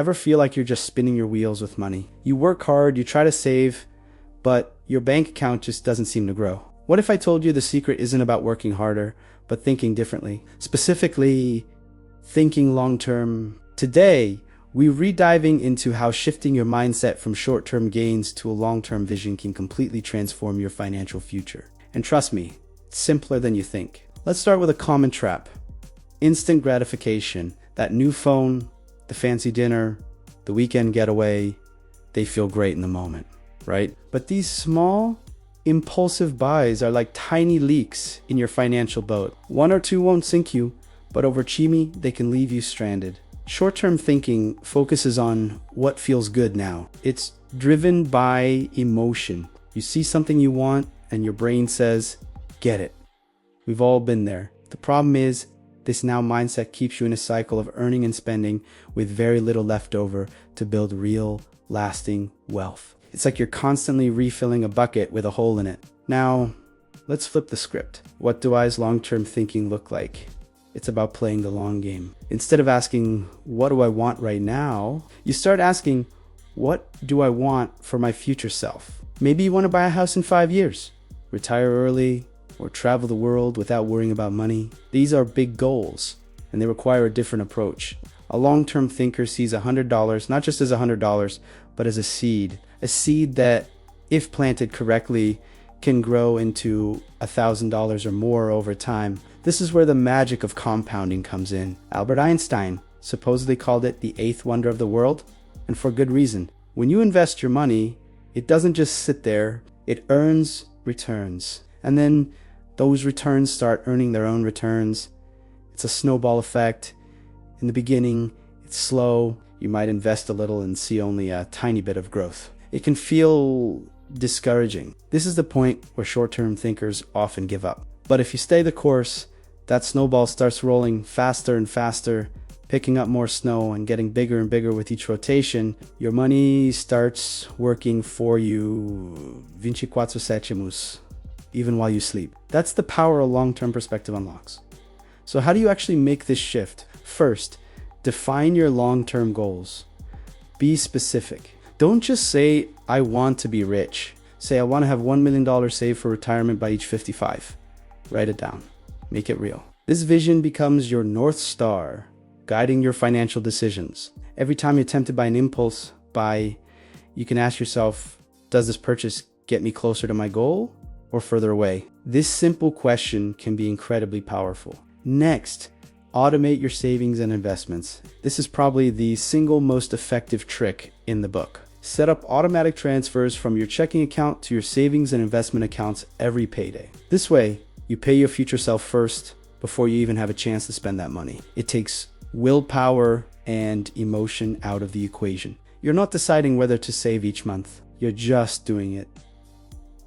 Ever feel like you're just spinning your wheels with money? You work hard, you try to save, but your bank account just doesn't seem to grow. What if I told you the secret isn't about working harder, but thinking differently? Specifically, thinking long-term. Today, we're rediving into how shifting your mindset from short-term gains to a long-term vision can completely transform your financial future. And trust me, it's simpler than you think. Let's start with a common trap. Instant gratification. That new phone, the fancy dinner, the weekend getaway, they feel great in the moment, right? But these small, impulsive buys are like tiny leaks in your financial boat. One or two won't sink you, but over Chimi, they can leave you stranded. Short-term thinking focuses on what feels good now. It's driven by emotion. You see something you want and your brain says, get it. We've all been there. The problem is, this now mindset keeps you in a cycle of earning and spending with very little left over to build real, lasting wealth. It's like you're constantly refilling a bucket with a hole in it. Now, let's flip the script. What do I's long-term thinking look like? It's about playing the long game. Instead of asking, what do I want right now? You start asking, what do I want for my future self? Maybe you want to buy a house in 5 years, retire early, or travel the world without worrying about money. These are big goals, and they require a different approach. A long-term thinker sees $100 not just as $100, but as a seed that, if planted correctly, can grow into $1,000 or more over time. This is where the magic of compounding comes in. Albert Einstein supposedly called it the eighth wonder of the world, and for good reason. When you invest your money, it doesn't just sit there, it earns returns. And then those returns start earning their own returns. It's a snowball effect. In the beginning, it's slow. You might invest a little and see only a tiny bit of growth. It can feel discouraging. This is the point where short-term thinkers often give up. But if you stay the course, that snowball starts rolling faster and faster, picking up more snow and getting bigger and bigger with each rotation. Your money starts working for you 24 sétimos, even while you sleep. That's the power a long-term perspective unlocks. So how do you actually make this shift? First, define your long-term goals. Be specific. Don't just say, I want to be rich. Say, I want to have $1 million saved for retirement by age 55. Write it down. Make it real. This vision becomes your North Star, guiding your financial decisions. Every time you're tempted by an impulse buy, you can ask yourself, does this purchase get me closer to my goal or further away? This simple question can be incredibly powerful. Next, automate your savings and investments. This is probably the single most effective trick in the book. Set up automatic transfers from your checking account to your savings and investment accounts every payday. This way, you pay your future self first before you even have a chance to spend that money. It takes willpower and emotion out of the equation. You're not deciding whether to save each month. You're just doing it.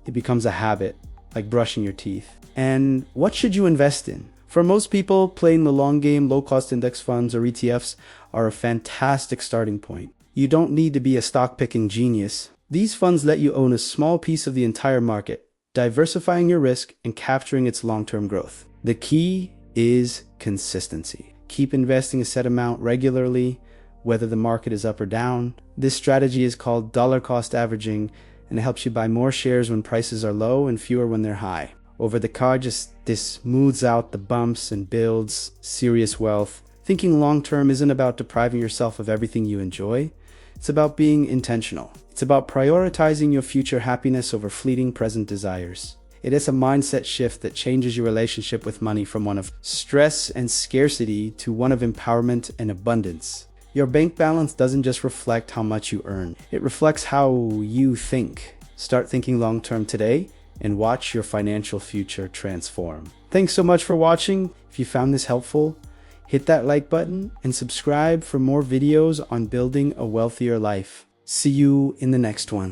It becomes a habit, like brushing your teeth. And what should you invest in? For most people, playing the long game, low-cost index funds or ETFs are a fantastic starting point. You don't need to be a stock-picking genius. These funds let you own a small piece of the entire market, diversifying your risk and capturing its long-term growth. The key is consistency. Keep investing a set amount regularly, whether the market is up or down. This strategy is called dollar cost averaging, and it helps you buy more shares when prices are low and fewer when they're high. Over the card, this smooths out the bumps and builds serious wealth. Thinking long-term isn't about depriving yourself of everything you enjoy. It's about being intentional. It's about prioritizing your future happiness over fleeting present desires. It is a mindset shift that changes your relationship with money from one of stress and scarcity to one of empowerment and abundance. Your bank balance doesn't just reflect how much you earn. It reflects how you think. Start thinking long-term today and watch your financial future transform. Thanks so much for watching. If you found this helpful, hit that like button and subscribe for more videos on building a wealthier life. See you in the next one.